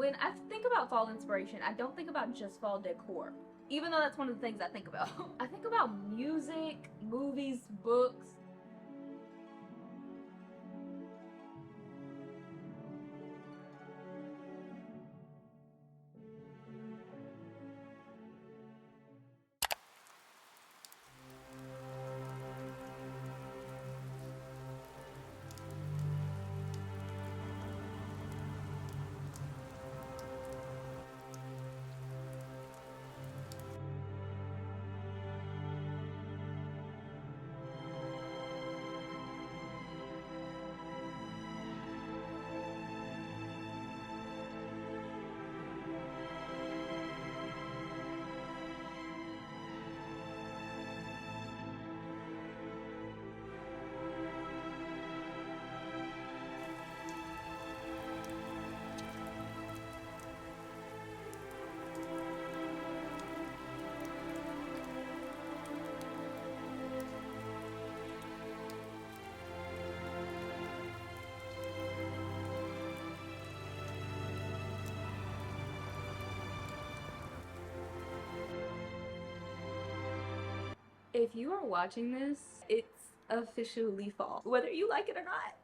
When I think about fall inspiration, I don't think about just fall decor, even though that's one of the things I think about. I think about music, movies, books. If you are watching this, it's officially fall. Whether you like it or not,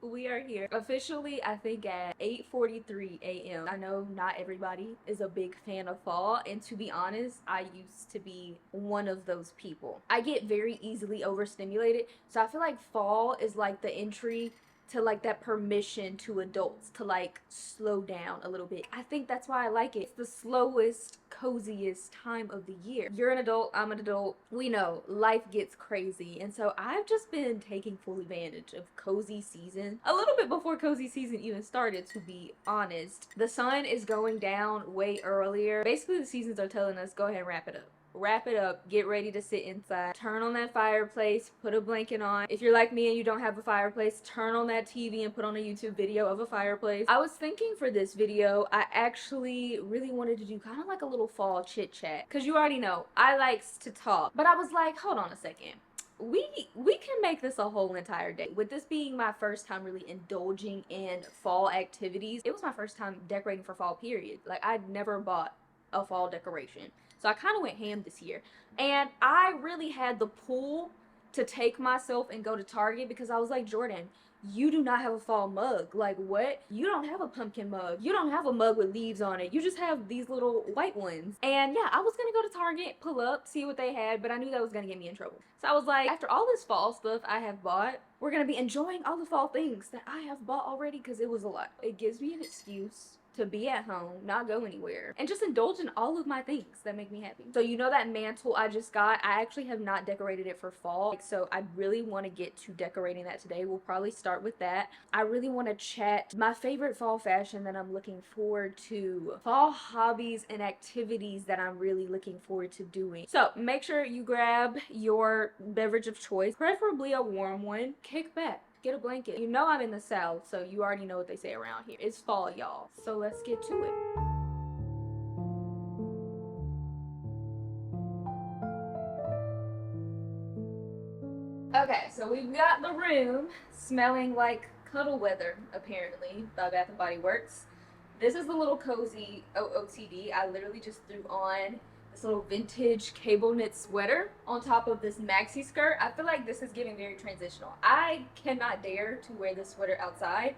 we are here. Officially, I think at 8:43 a.m. I know not everybody is a big fan of fall, and to be honest, I used to be one of those people. I get very easily overstimulated, so I feel like fall is like the entry to like that permission to adults to like slow down a little bit. I think that's why I like it. It's the slowest, coziest time of the year. You're an adult, I'm an adult. We know life gets crazy, and so I've just been taking full advantage of cozy season. A little bit before cozy season even started, to be honest. The sun is going down way earlier. Basically, the seasons are telling us, go ahead and wrap it up. Wrap it up, get ready to sit inside, turn on that fireplace, put a blanket on. If you're like me and you don't have a fireplace, turn on that TV and put on a YouTube video of a fireplace. I was thinking for this video, I actually really wanted to do kind of like a little fall chit chat, because you already know I likes to talk, but I was like, hold on a second. We can make this a whole entire day. With this being my first time really indulging in fall activities, it was my first time decorating for fall, period. Like, I'd never bought a fall decoration. So I kind of went ham this year. And I really had the pull to take myself and go to Target, because I was like, Jhordan, you do not have a fall mug. Like, what? You don't have a pumpkin mug. You don't have a mug with leaves on it. You just have these little white ones. And yeah, I was gonna go to Target, pull up, see what they had, but I knew that was gonna get me in trouble. So I was like, after all this fall stuff I have bought, we're gonna be enjoying all the fall things that I have bought already, because it was a lot. It gives me an excuse to be at home, not go anywhere, and just indulge in all of my things that make me happy. So you know that mantle I just got, I actually have not decorated it for fall, so I really want to get to decorating that today. We'll probably start with that. I really want to chat my favorite fall fashion that I'm looking forward to, fall hobbies and activities that I'm really looking forward to doing. So make sure you grab your beverage of choice, preferably a warm one. Kick back, get a blanket. You know I'm in the South, so you already know what they say around here. It's fall, y'all. So let's get to it. Okay, so we've got the room smelling like cuddle weather, apparently, by Bath & Body Works. This is the little cozy OOTD. I literally just threw on this little vintage cable knit sweater on top of this maxi skirt. I feel like this is getting very transitional. I cannot dare to wear this sweater outside,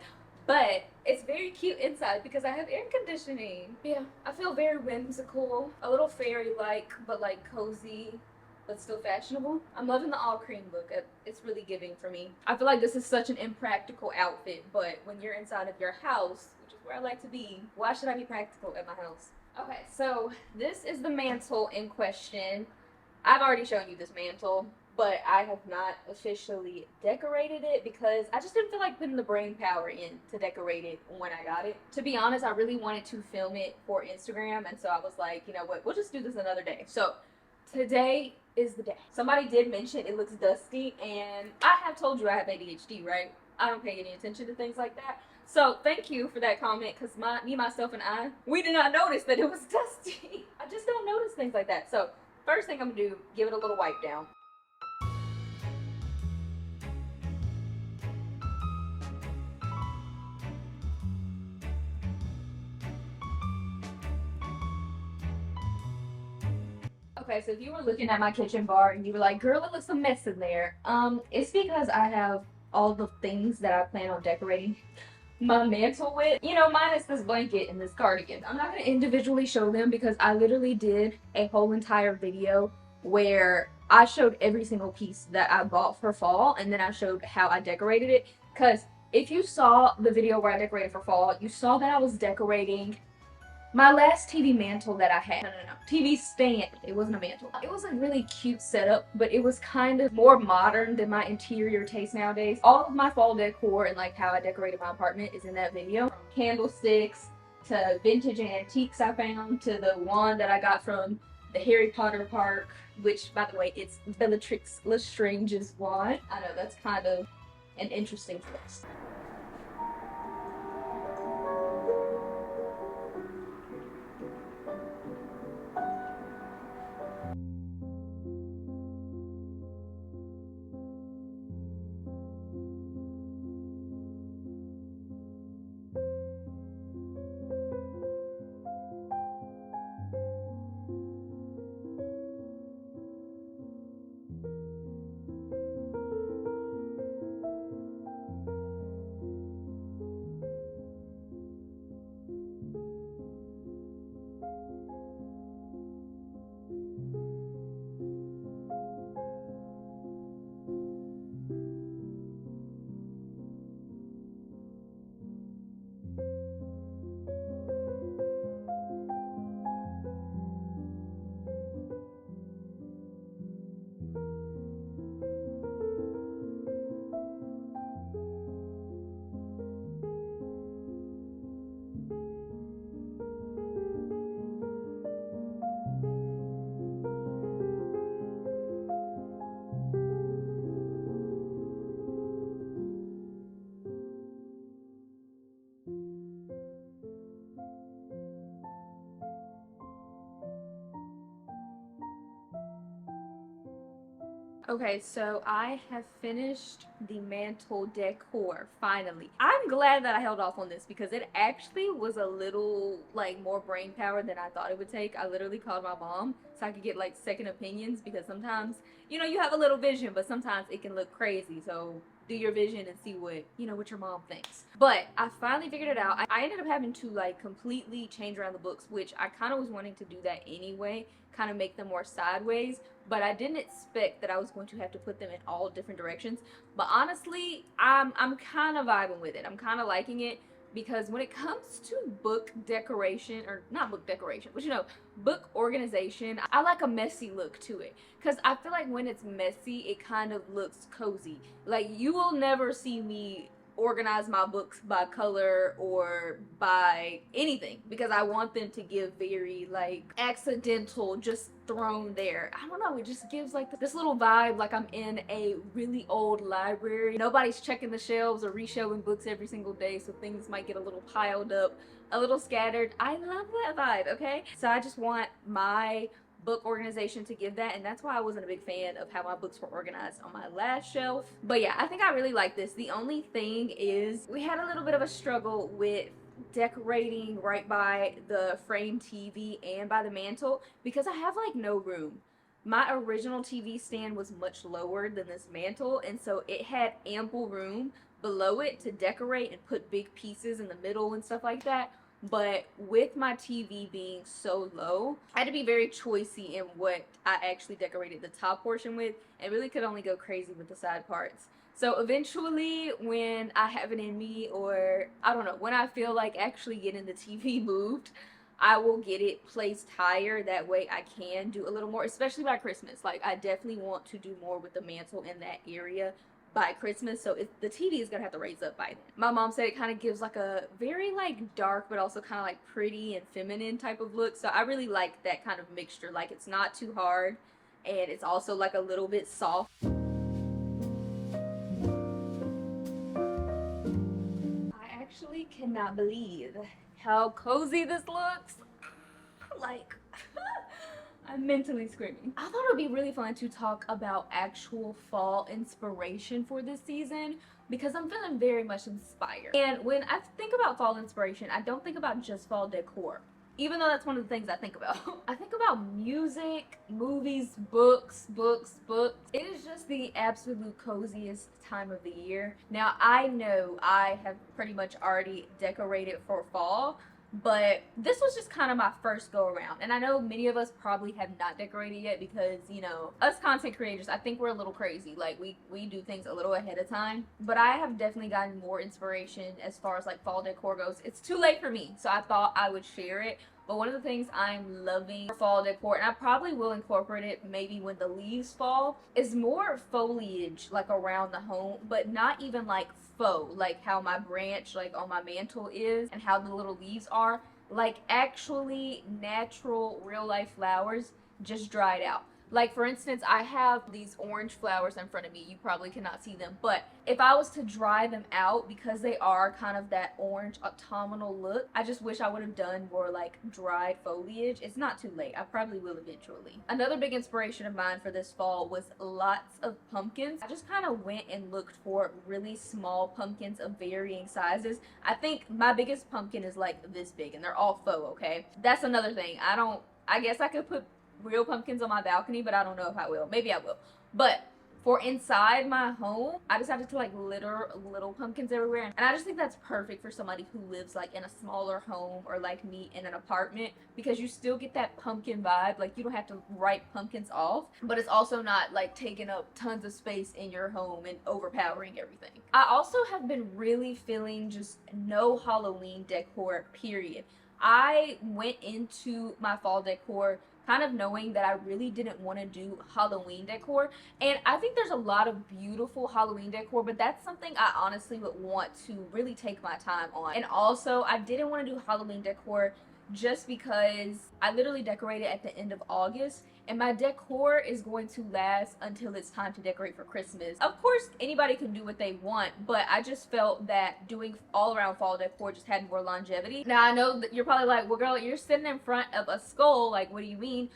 but it's very cute inside because I have air conditioning. Yeah, I feel very whimsical, a little fairy-like, but like cozy, but still fashionable. I'm loving the all cream look. It's really giving for me. I feel like this is such an impractical outfit, but when you're inside of your house, which is where I like to be, why should I be practical at my house? Okay, so this is the mantle in question. I've already shown you this mantle, but I have not officially decorated it because I just didn't feel like putting the brain power in to decorate it when I got it. To be honest, I really wanted to film it for Instagram, and so I was like, you know what, we'll just do this another day. So today is the day. Somebody did mention it looks dusty, and I have told you I have ADHD, right? I don't pay any attention to things like that. So thank you for that comment, because me, myself, and I, we did not notice that it was dusty. I just don't notice things like that. So first thing I'm gonna do, give it a little wipe down. Okay, so if you were looking at my kitchen bar and you were like, girl, it looks a mess in there. It's because I have all the things that I plan on decorating my mantle with. You know, minus this blanket and this cardigan. I'm not gonna individually show them because I literally did a whole entire video where I showed every single piece that I bought for fall, and then I showed how I decorated it. Because if you saw the video where I decorated for fall, you saw that I was decorating my last TV mantle that I had. No, TV stand. It wasn't a mantle. It was a really cute setup, but it was kind of more modern than my interior taste nowadays. All of my fall decor and like how I decorated my apartment is in that video. From candlesticks to vintage antiques I found to the wand that I got from the Harry Potter park, which by the way, it's Bellatrix Lestrange's wand. I know that's kind of an interesting twist. Okay, so I have finished the mantle decor, finally. I'm glad that I held off on this because it actually was a little, like, more brain power than I thought it would take. I literally called my mom so I could get, like, second opinions because sometimes, you know, you have a little vision, but sometimes it can look crazy. So do your vision and see what, you know, what your mom thinks. But I finally figured it out. I ended up having to, like, completely change around the books, which I kind of was wanting to do that anyway, kind of make them more sideways, but I didn't expect that I was going to have to put them in all different directions. But honestly, I'm kind of vibing with it. I'm kind of liking it because when it comes to book decoration, or not book decoration, but you know, book organization, I like a messy look to it because I feel like when it's messy, it kind of looks cozy. Like, you will never see me organize my books by color or by anything because I want them to give very, like, accidental, just thrown there. I don't know, it just gives like this little vibe like I'm in a really old library. Nobody's checking the shelves or reshelving books every single day, so things might get a little piled up, a little scattered. I love that vibe, okay? So I just want my book organization to give that, and that's why I wasn't a big fan of how my books were organized on my last shelf. But yeah, I think I really like this. The only thing is we had a little bit of a struggle with decorating right by the frame TV and by the mantle because I have like no room. My original TV stand was much lower than this mantle, and so it had ample room below it to decorate and put big pieces in the middle and stuff like that. But with my TV being so low, I had to be very choosy in what I actually decorated the top portion with, and really could only go crazy with the side parts. So eventually, when I have it in me, or I don't know, when I feel like actually getting the TV moved, I will get it placed higher. That way I can do a little more, especially by Christmas. Like, I definitely want to do more with the mantle in that area by Christmas, so the TV is gonna have to raise up by then. My mom said it kind of gives like a very like dark but also kind of like pretty and feminine type of look, so I really like that kind of mixture. Like, it's not too hard and it's also like a little bit soft. I actually cannot believe how cozy this looks. Like, I'm mentally screaming. I thought it would be really fun to talk about actual fall inspiration for this season because I'm feeling very much inspired. And when I think about fall inspiration, I don't think about just fall decor. even though that's one of the things I think about. I think about music, movies, books. It is just the absolute coziest time of the year. Now, I know I have pretty much already decorated for fall, but this was just kind of my first go around. And I know many of us probably have not decorated yet because, you know, us content creators, I think we're a little crazy. Like, we do things a little ahead of time. But I have definitely gotten more inspiration as far as like fall decor goes. It's too late for me, so I thought I would share it. But one of the things I'm loving for fall decor, and I probably will incorporate it maybe when the leaves fall, is more foliage like around the home, but not even like faux, like how my branch like on my mantle is and how the little leaves are, like actually natural real life flowers just dried out. Like, for instance, I have these orange flowers in front of me. You probably cannot see them. But if I was to dry them out, because they are kind of that orange autumnal look, I just wish I would have done more like dried foliage. It's not too late. I probably will eventually. Another big inspiration of mine for this fall was lots of pumpkins. I just kind of went and looked for really small pumpkins of varying sizes. I think my biggest pumpkin is like this big, and they're all faux, okay? That's another thing. I guess I could put real pumpkins on my balcony, but I don't know if I will. Maybe I will. But for inside my home, I decided to like litter little pumpkins everywhere. And I just think that's perfect for somebody who lives like in a smaller home or like me in an apartment, because you still get that pumpkin vibe. Like, you don't have to write pumpkins off, but it's also not like taking up tons of space in your home and overpowering everything. I also have been really feeling just no Halloween decor, period. I went into my fall decor kind of knowing that I really didn't want to do Halloween decor. And I think there's a lot of beautiful Halloween decor, but that's something I honestly would want to really take my time on. And also, I didn't want to do Halloween decor just because I literally decorated at the end of August, and my decor is going to last until it's time to decorate for Christmas. Of course, anybody can do what they want, but I just felt that doing all around fall decor just had more longevity. Now, I know that you're probably like, well, girl, you're sitting in front of a skull. Like, what do you mean?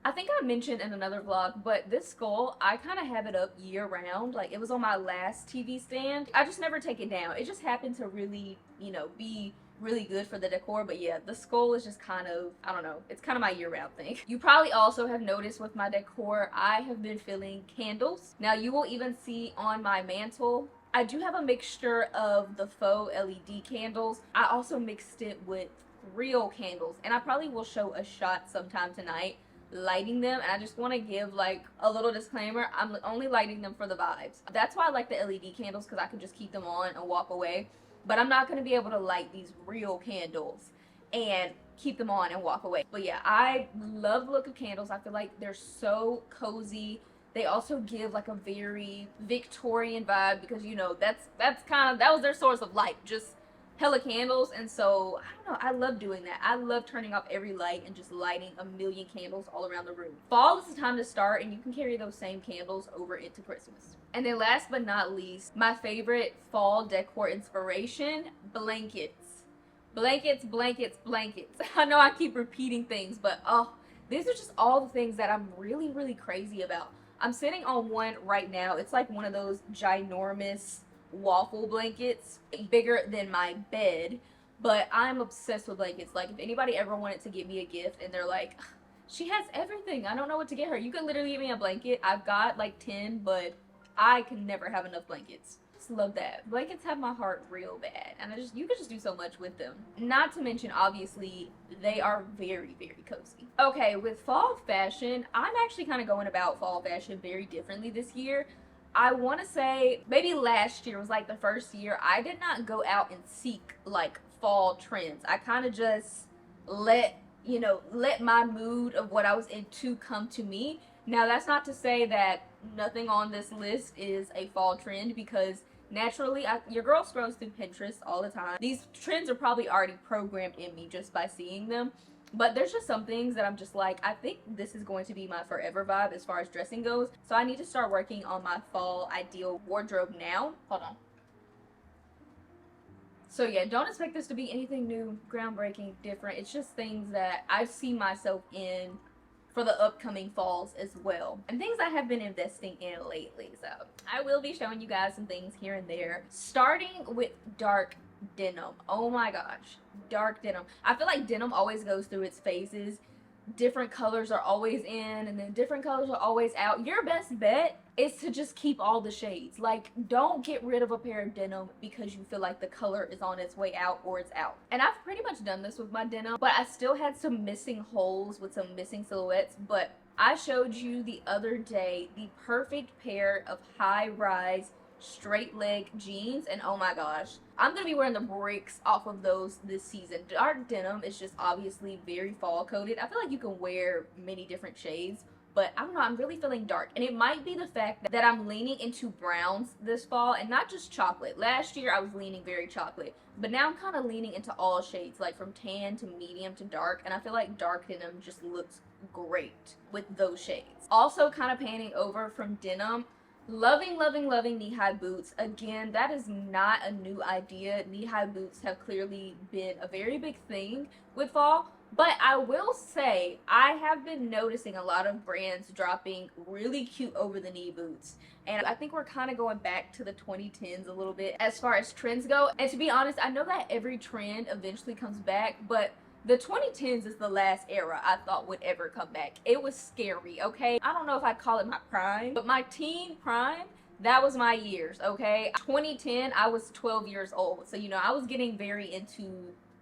I think I mentioned in another vlog, but this skull, I kind of have it up year round. Like, it was on my last TV stand. I just never take it down. It just happened to really, you know, be really good for the decor. But yeah, the skull is just kind of, I don't know, it's kind of my year-round thing. You probably also have noticed with my decor, I have been filling candles. Now, you will even see on my mantle, I do have a mixture of the faux LED candles. I also mixed it with real candles, and I probably will show a shot sometime tonight lighting them. And I just want to give like a little disclaimer, I'm only lighting them for the vibes. That's why I like the LED candles, because I can just keep them on and walk away. But I'm not going to be able to light these real candles and keep them on and walk away. But yeah, I love the look of candles. I feel like they're so cozy. They also give like a very Victorian vibe, because, you know, that was their source of light, just hella candles. And so, I don't know, I love doing that. I love turning off every light and just lighting a million candles all around the room. Fall is the time to start, and you can carry those same candles over into Christmas. And then last but not least, my favorite fall decor inspiration, blankets. Blankets. I know I keep repeating things, but oh, these are just all the things that I'm really, really crazy about. I'm sitting on one right now. It's like one of those ginormous waffle blankets, bigger than my bed, but I'm obsessed with blankets. Like, if anybody ever wanted to get me a gift and they're like, she has everything, I don't know what to get her, you could literally get me a blanket. I've got like 10, but I can never have enough blankets. Just love that. Blankets have my heart real bad, and you could just do so much with them. Not to mention, obviously, they are very, very cozy. Okay, with fall fashion, I'm actually kind of going about fall fashion very differently this year. I want to say maybe last year was like the first year I did not go out and seek like fall trends. I kind of just let my mood of what I was into come to me. Now, that's not to say that nothing on this list is a fall trend, because naturally, your girl scrolls through Pinterest all the time. These trends are probably already programmed in me just by seeing them. But there's just some things that I'm just like, I think this is going to be my forever vibe as far as dressing goes. So I need to start working on my fall ideal wardrobe now. Hold on. So yeah, don't expect this to be anything new, groundbreaking, different. It's just things that I see myself in for the upcoming falls as well, and things I have been investing in lately. So I will be showing you guys some things here and there, starting with dark denim. Oh my gosh, dark denim. I feel like denim always goes through its phases. Different colors are always in and then different colors are always out. Your best bet is to just keep all the shades. Like, don't get rid of a pair of denim because you feel like the color is on its way out or it's out. And I've pretty much done this with my denim, but I still had some missing holes with some missing silhouettes. But I showed you the other day the perfect pair of high-rise straight leg jeans, and oh my gosh, I'm gonna be wearing the bricks off of those this season. Dark denim is just obviously very fall coated. I feel like you can wear many different shades, but I don't know, I'm really feeling dark. And it might be the fact that I'm leaning into browns this fall and not just chocolate. Last year I was leaning very chocolate, but now I'm kind of leaning into all shades, like from tan to medium to dark, and I feel like dark denim just looks great with those shades. Also kind of panning over from denim, loving, loving, loving knee-high boots. Again, that is not a new idea. Knee-high boots have clearly been a very big thing with fall, but I will say I have been noticing a lot of brands dropping really cute over-the-knee boots. And I think we're kind of going back to the 2010s a little bit as far as trends go. And to be honest, I know that every trend eventually comes back, but the 2010s is the last era I thought would ever come back. It was scary, okay? I don't know if I'd call it my prime, but my teen prime, that was my years, okay? 2010, I was 12 years old. So, you know, I was getting very into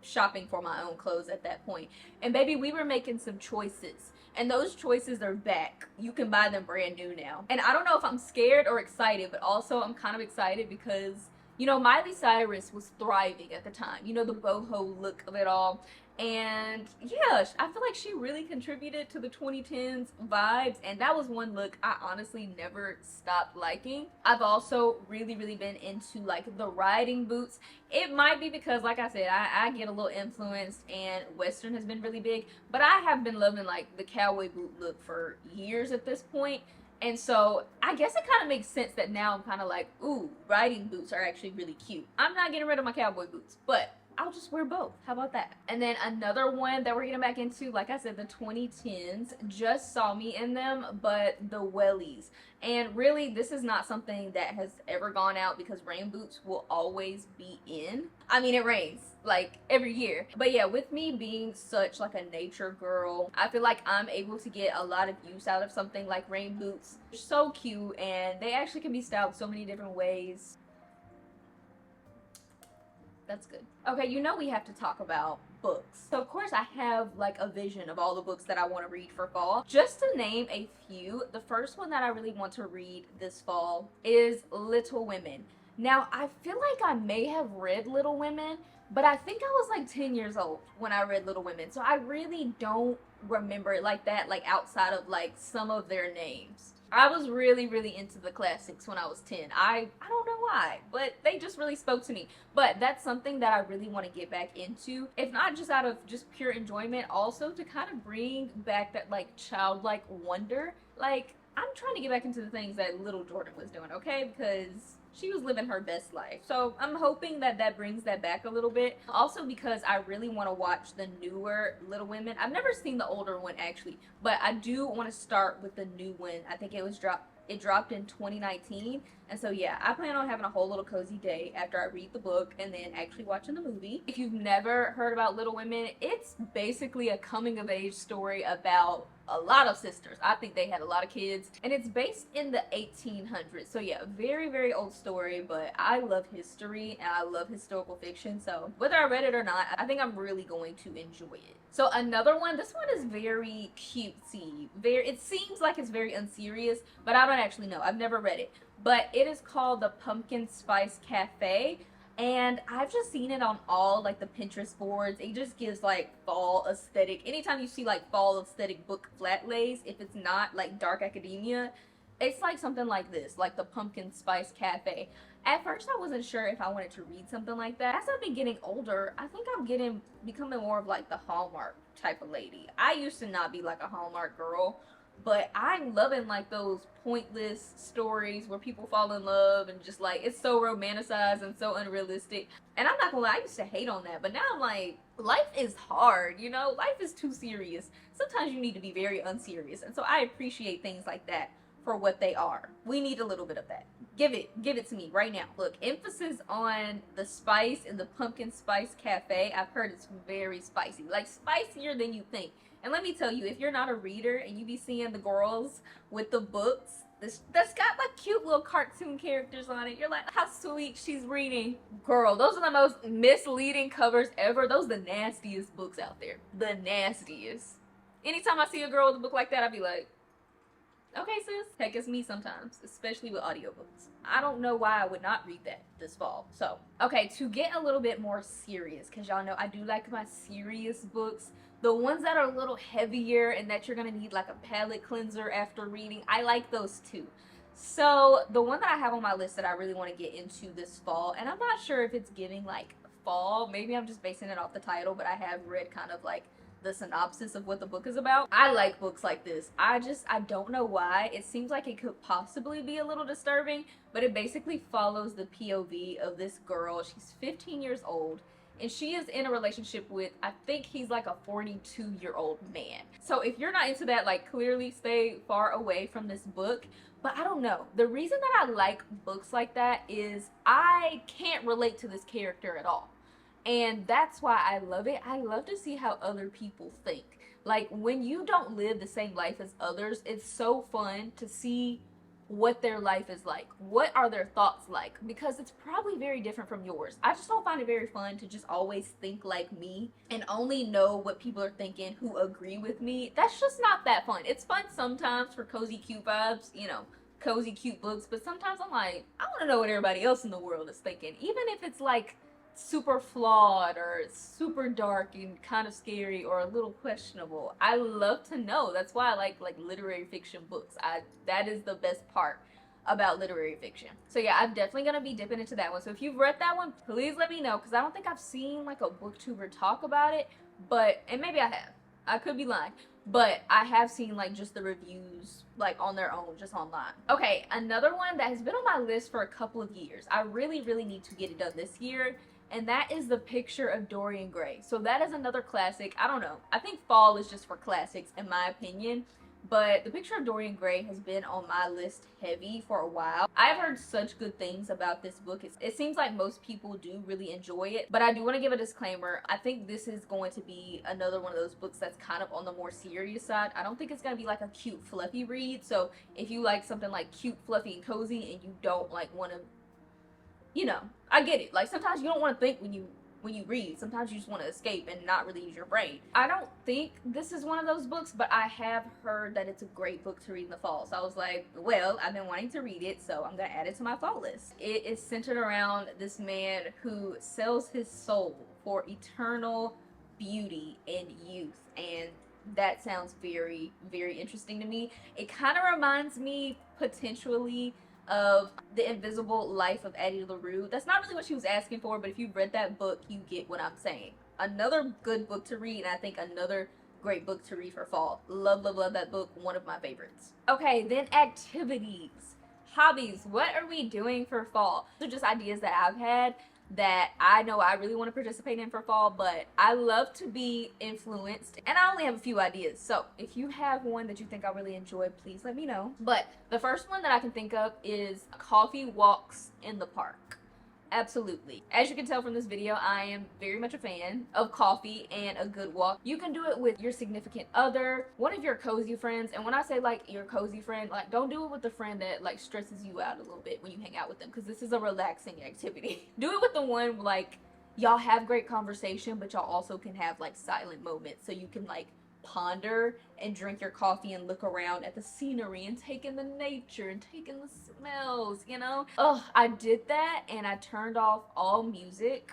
shopping for my own clothes at that point. And baby, we were making some choices. And those choices are back. You can buy them brand new now. And I don't know if I'm scared or excited, but also I'm kind of excited because, you know, Miley Cyrus was thriving at the time. You know, the boho look of it all. And yeah, I feel like she really contributed to the 2010s vibes, and that was one look I honestly never stopped liking. I've also really been into like the riding boots. It might be because, like I said, I get a little influenced and Western has been really big, but I have been loving like the cowboy boot look for years at this point. And so I guess it kind of makes sense that now I'm kind of like, ooh, riding boots are actually really cute. I'm not getting rid of my cowboy boots, but I'll just wear both. How about that? And then another one that we're getting back into, like I said, the 2010s, just saw me in them, but the wellies. And really, this is not something that has ever gone out because rain boots will always be in. I mean, it rains like every year. But yeah, with me being such like a nature girl, I feel like I'm able to get a lot of use out of something like rain boots. They're so cute, and they actually can be styled so many different ways. That's good. Okay, you know we have to talk about books. So of course I have like a vision of all the books that I want to read for fall. Just to name a few, the first one that I really want to read this fall is Little Women. Now, I feel like I may have read Little Women, but I think I was like 10 years old when I read Little Women. So I really don't remember it like that, like outside of like some of their names. I was really into the classics when I was 10. I don't know why, but they just really spoke to me. But that's something that I really want to get back into, if not just out of just pure enjoyment, also to kind of bring back that like childlike wonder. Like, I'm trying to get back into the things that little Jhordan was doing, okay? Because she was living her best life. So I'm hoping that that brings that back a little bit. Also because I really want to watch the newer Little Women. I've never seen the older one actually, but I do want to start with the new one. I think it dropped in 2019. And so yeah, I plan on having a whole little cozy day after I read the book and then actually watching the movie. If you've never heard about Little Women, it's basically a coming of age story about a lot of sisters. I think they had a lot of kids, and it's based in the 1800s. So yeah, very old story, but I love history and I love historical fiction. So whether I read it or not, I think I'm really going to enjoy it. So another one, this one is very cutesy. It seems like it's very unserious, but I don't actually know. I've never read it. But it is called The Pumpkin Spice Cafe. And I've just seen it on all like the Pinterest boards. It just gives like fall aesthetic. Anytime you see like fall aesthetic book flat lays, if it's not like dark academia, it's like something like this, like the Pumpkin Spice Cafe. At first I wasn't sure if I wanted to read something like that. As I've been getting older, I think I'm becoming more of like the Hallmark type of lady. I used to not be like a Hallmark girl, but I'm loving like those pointless stories where people fall in love and just like it's so romanticized and so unrealistic. And I'm not gonna lie, I used to hate on that, but now I'm like, life is hard, you know? Life is too serious. Sometimes you need to be very unserious. And so I appreciate things like that for what they are. We need a little bit of that. Give it to me right now. Look, emphasis on the spice in the pumpkin spice cafe. I've heard it's very spicy, like spicier than you think. And let me tell you, if you're not a reader and you be seeing the girls with the books that's got like cute little cartoon characters on it, you're like, how sweet, she's reading. Girl, those are the most misleading covers ever. Those are the nastiest books out there. The nastiest. Anytime I see a girl with a book like that, I'd be like, okay, sis. Heck, it's me sometimes, especially with audiobooks. I don't know why I would not read that this fall. So, okay, to get a little bit more serious, because y'all know I do like my serious books. The ones that are a little heavier and that you're going to need like a palate cleanser after reading, I like those too. So, the one that I have on my list that I really want to get into this fall, and I'm not sure if it's giving like fall, maybe I'm just basing it off the title, but I have read kind of like the synopsis of what the book is about. I like books like this. I don't know why. It seems like it could possibly be a little disturbing, but it basically follows the POV of this girl. She's 15 years old and she is in a relationship with, I think he's like a 42-year-old man. So if you're not into that, like clearly stay far away from this book. But I don't know. The reason that I like books like that is I can't relate to this character at all. And that's why I love it. I love to see how other people think. Like, when you don't live the same life as others, it's so fun to see what their life is like. What are their thoughts like? Because it's probably very different from yours. I just don't find it very fun to just always think like me and only know what people are thinking who agree with me. That's just not that fun. It's fun sometimes for cozy, cute vibes, you know, cozy, cute books. But sometimes I'm like, I want to know what everybody else in the world is thinking. Even if it's like super flawed or super dark and kind of scary or a little questionable. I love to know. That's why I like literary fiction books. That is the best part about literary fiction. So yeah, I'm definitely gonna be dipping into that one. So if you've read that one, please let me know, because I don't think I've seen like a booktuber talk about it, but, and maybe I have, I could be lying, but I have seen like just the reviews like on their own, just online. Okay, another one that has been on my list for a couple of years. I really need to get it done this year, and that is The Picture of Dorian Gray. So that is another classic. I don't know. I think fall is just for classics, in my opinion. But The Picture of Dorian Gray has been on my list heavy for a while. I've heard such good things about this book. It seems like most people do really enjoy it. But I do want to give a disclaimer. I think this is going to be another one of those books that's kind of on the more serious side. I don't think it's going to be like a cute, fluffy read. So if you like something like cute, fluffy, and cozy, and you don't like want to, you know, I get it. Like, sometimes you don't want to think when you read. Sometimes you just want to escape and not really use your brain. I don't think this is one of those books, but I have heard that it's a great book to read in the fall. So I was like, well, I've been wanting to read it, so I'm going to add it to my fall list. It is centered around this man who sells his soul for eternal beauty and youth. And that sounds very, very interesting to me. It kind of reminds me potentially of The Invisible Life of Addie LaRue. That's not really what she was asking for, but if you've read that book, you get what I'm saying. Another good book to read, and I think another great book to read for fall. Love that book. One of my favorites. Okay, then activities. Hobbies. What are we doing for fall? These are just ideas that I've had that I know I really want to participate in for fall, but I love to be influenced, and I only have a few ideas. So if you have one that you think I really enjoy, please let me know. But the first one that I can think of is coffee walks in the park. Absolutely. As you can tell from this video, I am very much a fan of coffee and a good walk. You can do it with your significant other, one of your cozy friends. And when I say like your cozy friend, like don't do it with the friend that like stresses you out a little bit when you hang out with them, because this is a relaxing activity. Do it with the one like y'all have great conversation, but y'all also can have like silent moments, so you can like ponder and drink your coffee and look around at the scenery and take in the nature and take in the smells, you know? Oh, I did that and I turned off all music.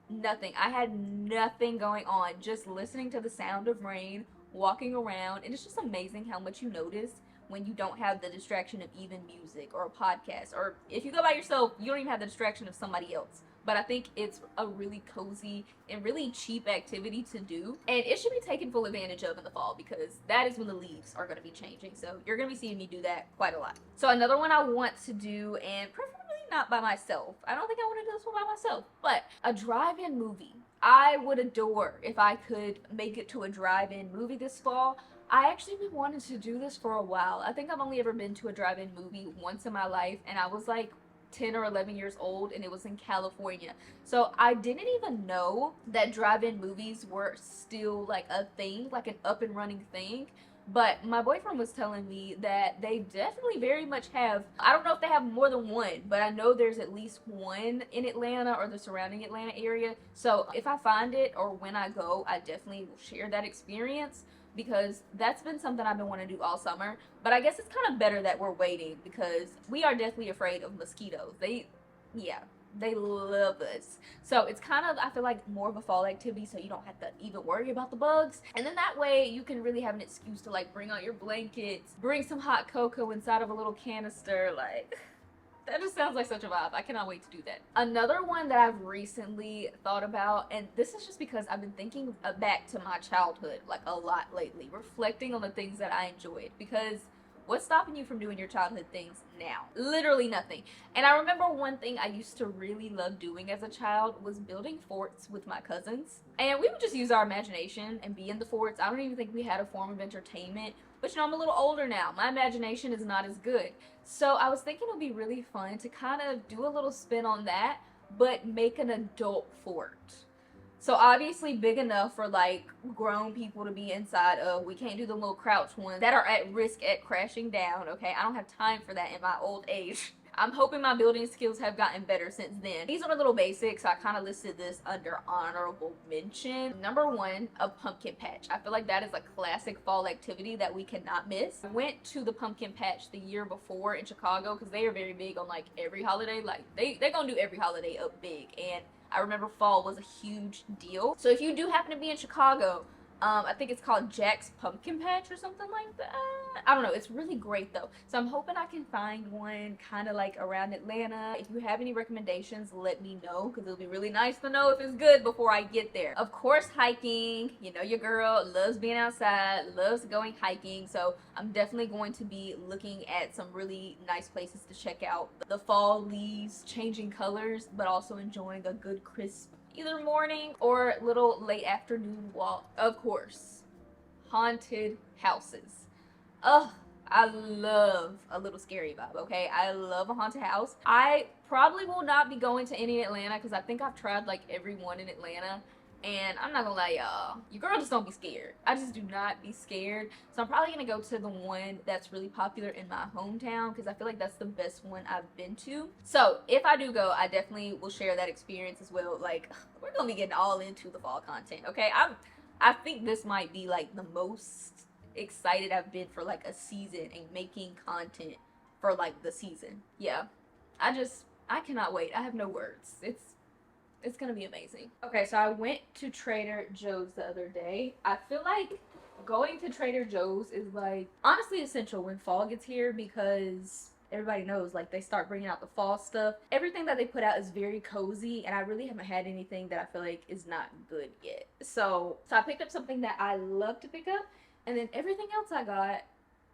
Nothing. I had nothing going on, just listening to the sound of rain, walking around, and it's just amazing how much you notice when you don't have the distraction of even music or a podcast, or if you go by yourself, you don't even have the distraction of somebody else. But I think it's a really cozy and really cheap activity to do, and it should be taken full advantage of in the fall, because that is when the leaves are going to be changing. So you're going to be seeing me do that quite a lot. So another one I want to do, and preferably not by myself. I don't think I want to do this one by myself, but a drive-in movie. I would adore if I could make it to a drive-in movie this fall. I actually been wanting to do this for a while. I think I've only ever been to a drive-in movie once in my life, and I was like, 10 or 11 years old, and it was in California. So I didn't even know that drive-in movies were still like a thing, like an up and running thing. But my boyfriend was telling me that they definitely very much have. I don't know if they have more than one, but I know there's at least one in Atlanta or the surrounding Atlanta area. So if I find it or when I go, I definitely will share that experience, because that's been something I've been wanting to do all summer. But I guess it's kind of better that we're waiting, because we are definitely afraid of mosquitoes. Yeah, they love us. So it's kind of, I feel like, more of a fall activity, so you don't have to even worry about the bugs. And then that way you can really have an excuse to like bring out your blankets, bring some hot cocoa inside of a little canister. Like, that just sounds like such a vibe. I cannot wait to do that. Another one that I've recently thought about, and this is just because I've been thinking back to my childhood like a lot lately, reflecting on the things that I enjoyed, because what's stopping you from doing your childhood things now? Literally nothing. And I remember one thing I used to really love doing as a child was building forts with my cousins. And we would just use our imagination and be in the forts. I don't even think we had a form of entertainment. But you know, I'm a little older now. My imagination is not as good. So I was thinking it would be really fun to kind of do a little spin on that, but make an adult fort. So obviously big enough for like grown people to be inside of. We can't do the little crouch ones that are at risk at crashing down, okay? I don't have time for that in my old age. I'm hoping my building skills have gotten better since then. These are the little basics. I kind of listed this under honorable mention. Number one, a pumpkin patch. I feel like that is a classic fall activity that we cannot miss. I went to the pumpkin patch the year before in Chicago, because they are very big on like every holiday. Like they're gonna do every holiday up big, and I remember fall was a huge deal. So if you do happen to be in Chicago, I think it's called Jack's Pumpkin Patch or something like that. I don't know. It's really great though. So I'm hoping I can find one kind of like around Atlanta. If you have any recommendations, let me know, because it'll be really nice to know if it's good before I get there. Of course, hiking. You know, your girl loves being outside, loves going hiking. So I'm definitely going to be looking at some really nice places to check out. The fall leaves changing colors, but also enjoying a good crisp either morning or little late afternoon walk. Of course, haunted houses. Ugh, I love a little scary vibe, okay? I love a haunted house. I probably will not be going to any in Atlanta, because I think I've tried like every one in Atlanta. And I'm not gonna lie, y'all, your girl just don't be scared. I just do not be scared. So I'm probably gonna go to the one that's really popular in my hometown, because I feel like that's the best one I've been to. So if I do go, I definitely will share that experience as well. Like, we're gonna be getting all into the fall content, okay? I think this might be like the most excited I've been for like a season and making content for like the season. Yeah, I cannot wait. I have no words. It's gonna be amazing. Okay, so I went to Trader Joe's the other day. I feel like going to Trader Joe's is like honestly essential when fall gets here, because everybody knows like they start bringing out the fall stuff. Everything that they put out is very cozy, and I really haven't had anything that I feel like is not good yet. So I picked up something that I love to pick up, and then everything else I got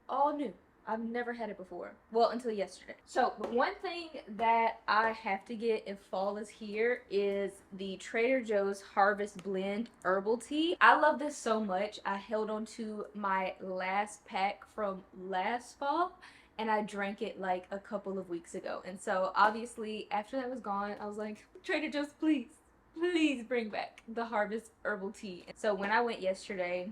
all new. I've never had it before. Well, until yesterday. So the one thing that I have to get if fall is here is the Trader Joe's Harvest Blend Herbal Tea. I love this so much. I held on to my last pack from last fall, and I drank it like a couple of weeks ago. And so obviously after that was gone, I was like, Trader Joe's, please bring back the Harvest Herbal Tea. And so when I went yesterday,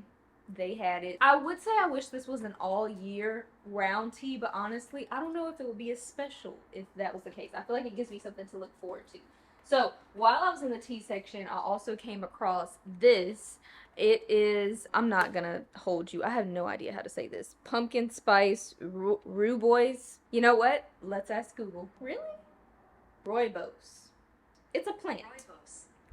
they had it. I would say I wish this was an all year round tea, but honestly, I don't know if it would be as special if that was the case. I feel like it gives me something to look forward to. So while I was in the tea section, I also came across this. It is, I'm not gonna hold you, I have no idea how to say this. Pumpkin spice rooibos. You know what? Let's ask Google. Really? Rooibos. It's a plant.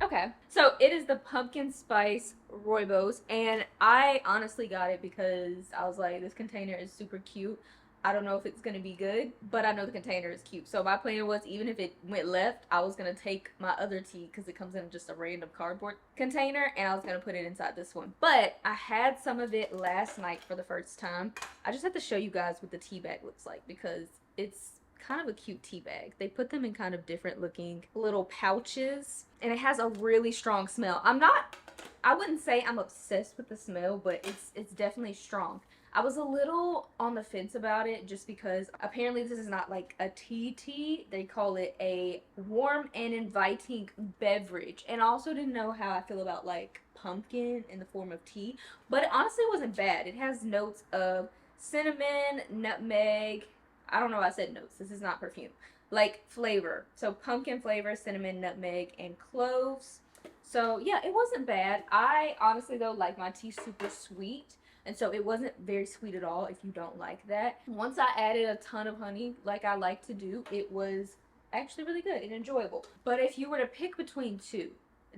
Okay, so it is the pumpkin spice rooibos, and I honestly got it because I was like, this container is super cute. I don't know if it's gonna be good, but I know the container is cute. So my plan was, even if it went left, I was gonna take my other tea, because it comes in just a random cardboard container, and I was gonna put it inside this one. But I had some of it last night for the first time. I just have to show you guys what the tea bag looks like, because it's kind of a cute tea bag. They put them in kind of different looking little pouches, and it has a really strong smell. I'm not I wouldn't say I'm obsessed with the smell, but it's definitely strong. I was a little on the fence about it just because apparently this is not like a tea. They call it a warm and inviting beverage. And I also didn't know how I feel about like pumpkin in the form of tea, but it honestly wasn't bad. It has notes of cinnamon, nutmeg. I don't know why I said notes. This is not perfume. Like flavor. So pumpkin flavor, cinnamon, nutmeg, and cloves. So yeah, it wasn't bad. I honestly though like my tea super sweet. And so it wasn't very sweet at all if you don't like that. Once I added a ton of honey, like I like to do, it was actually really good and enjoyable. But if you were to pick between two,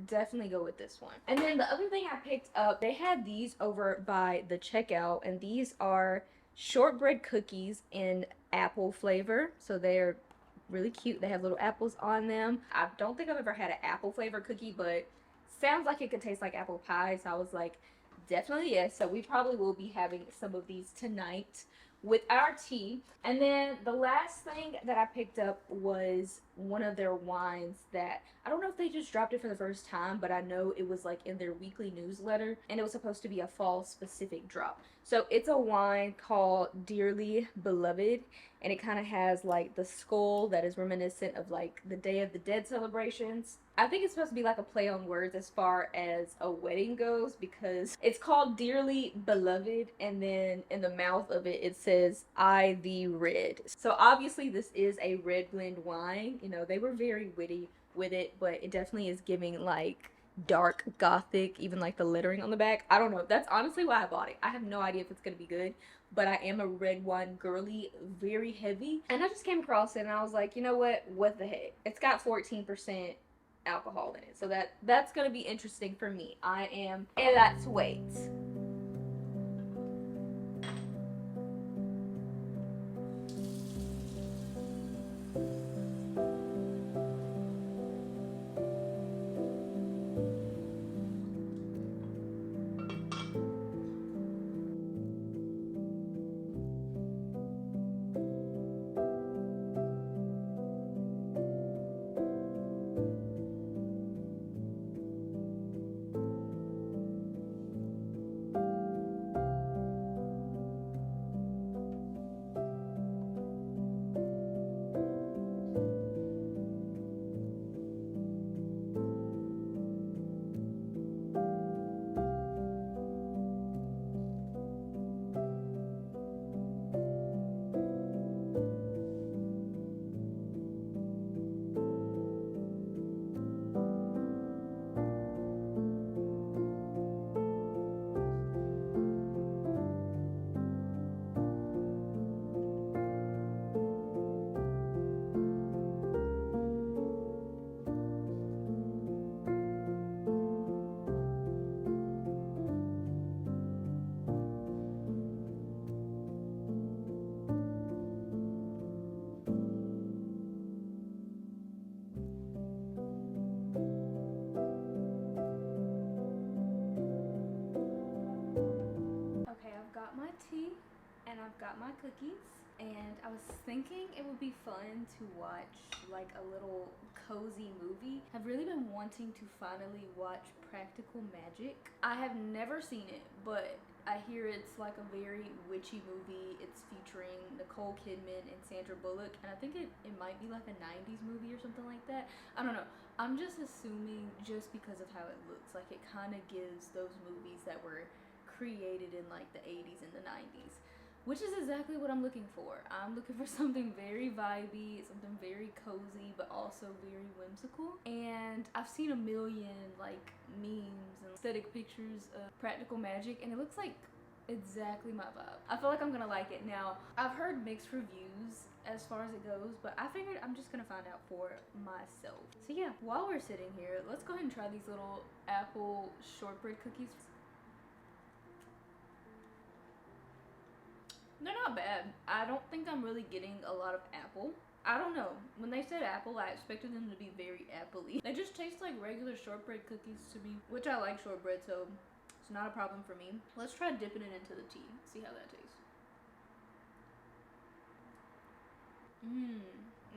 definitely go with this one. And then the other thing I picked up, they had these over by the checkout, and these are shortbread cookies in apple flavor. So they're really cute. They have little apples on them. I don't think I've ever had an apple flavor cookie, but sounds like it could taste like apple pie. So I was like, definitely yes. So we probably will be having some of these tonight with our tea. And then the last thing that I picked up was one of their wines that I don't know if they just dropped it for the first time, but I know it was like in their weekly newsletter and it was supposed to be a fall specific drop. So it's a wine called Dearly Beloved, and it kind of has like the skull that is reminiscent of like the Day of the Dead celebrations. I think it's supposed to be like a play on words as far as a wedding goes, because it's called Dearly Beloved, and then in the mouth of it, it says, I thee red. So obviously this is a red blend wine. You know, they were very witty with it, but it definitely is giving like dark gothic, even like the lettering on the back. I don't know. That's honestly why I bought it. I have no idea if it's going to be good, but I am a red wine girly, very heavy. And I just came across it and I was like, you know what the heck? It's got 14% alcohol in it, so that's gonna be interesting for me. I am a lot to wait. Okay, I've got my tea and I've got my cookies, and I was thinking it would be fun to watch like a little cozy movie. I've really been wanting to finally watch Practical Magic. I have never seen it, but I hear it's like a very witchy movie. It's featuring Nicole Kidman and Sandra Bullock, and I think it might be like a 90s movie or something like that. I don't know. I'm just assuming just because of how it looks. Like it kind of gives those movies that were created in like the 80s and the 90s, which is exactly what I'm looking for. I'm looking for something very vibey, something very cozy, but also very whimsical. And I've seen a million like memes and aesthetic pictures of Practical Magic, and it looks like exactly my vibe. I feel like I'm gonna like it. Now, I've heard mixed reviews as far as it goes, but I figured I'm just gonna find out for myself. So yeah, while we're sitting here, let's go ahead and try these little apple shortbread cookies. They're not bad. I don't think I'm really getting a lot of apple. I don't know. When they said apple, I expected them to be very apple-y. They just taste like regular shortbread cookies to me, which I like shortbread, so it's not a problem for me. Let's try dipping it into the tea. See how that tastes. Mmm.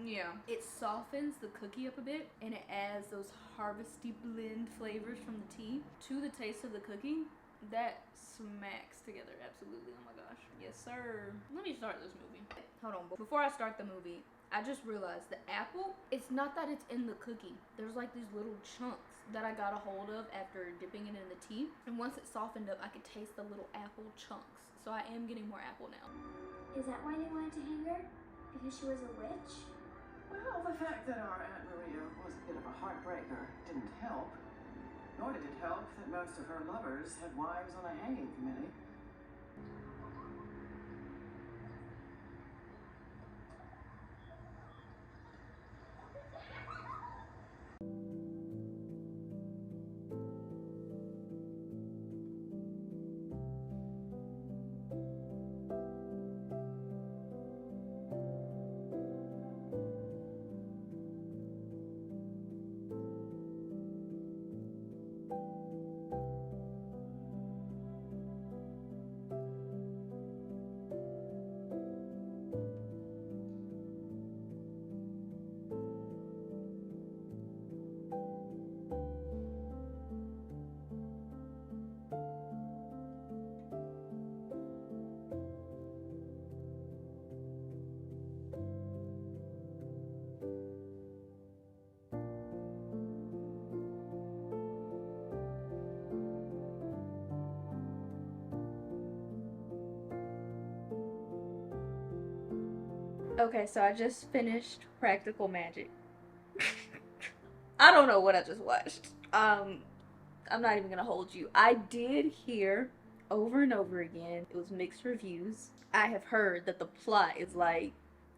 Yeah, it softens the cookie up a bit and it adds those harvesty blend flavors from the tea to the taste of the cookie. That smacks together absolutely. Oh my gosh. Yes, sir. Let me start this movie. Hold on. Before I start the movie, I just realized the apple, it's not that it's in the cookie. There's like these little chunks that I got a hold of after dipping it in the tea. And once it softened up, I could taste the little apple chunks. So I am getting more apple now. Is that why they wanted to hang her? Because she was a witch? Well, the fact that our Aunt Maria was a bit of a heartbreaker didn't help. Nor did it help that most of her lovers had wives on a hanging committee. Okay, so I just finished Practical Magic. I don't know what I just watched. I'm not even gonna hold you. I did hear over and over again, it was mixed reviews. I have heard that the plot is like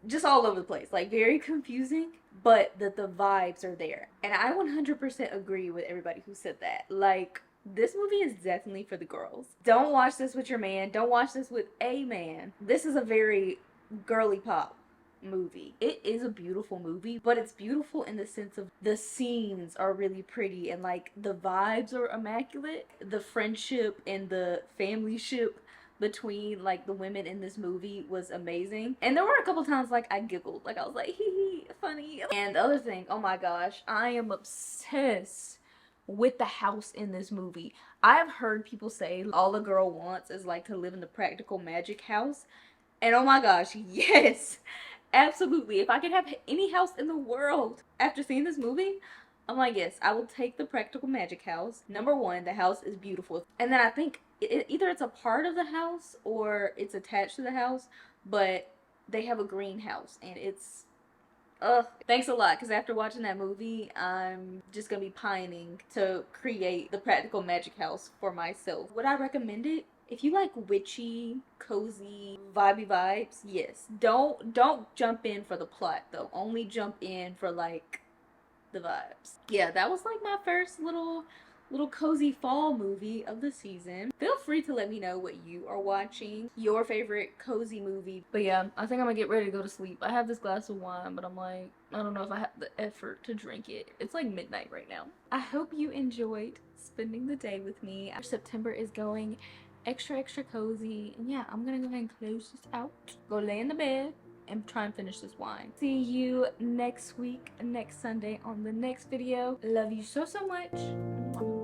just all over the place, like very confusing, but that the vibes are there. And I 100% agree with everybody who said that. Like, this movie is definitely for the girls. Don't watch this with your man. Don't watch this with a man. This is a very girly pop movie. It is a beautiful movie, but it's beautiful in the sense of the scenes are really pretty and like the vibes are immaculate. The friendship and the family ship between like the women in this movie was amazing. And there were a couple times like I giggled, like I was like, hee hee, funny. And the other thing, oh my gosh, I am obsessed with the house in this movie. I have heard people say all the girl wants is like to live in the Practical Magic house. And oh my gosh, yes, absolutely. If I could have any house in the world after seeing this movie, I'm like, yes, I will take the Practical Magic house. Number one, the house is beautiful. And then I think either it's a part of the house or it's attached to the house, but they have a greenhouse and it's ugh. Thanks a lot, because after watching that movie, I'm just gonna be pining to create the Practical Magic house for myself. Would I recommend it? If you like witchy, cozy, vibey vibes, yes. Don't jump in for the plot though. Only jump in for like the vibes. Yeah, that was like my first little cozy fall movie of the season. Feel free to let me know what you are watching, your favorite cozy movie. But yeah, I think I'm gonna get ready to go to sleep. I have this glass of wine, but I'm like, I don't know if I have the effort to drink it. It's like midnight right now. I hope you enjoyed spending the day with me. September is going extra cozy, and yeah, I'm gonna go ahead and close this out, go lay in the bed and try and finish this wine. See you next week, next Sunday on the next video. Love you so much.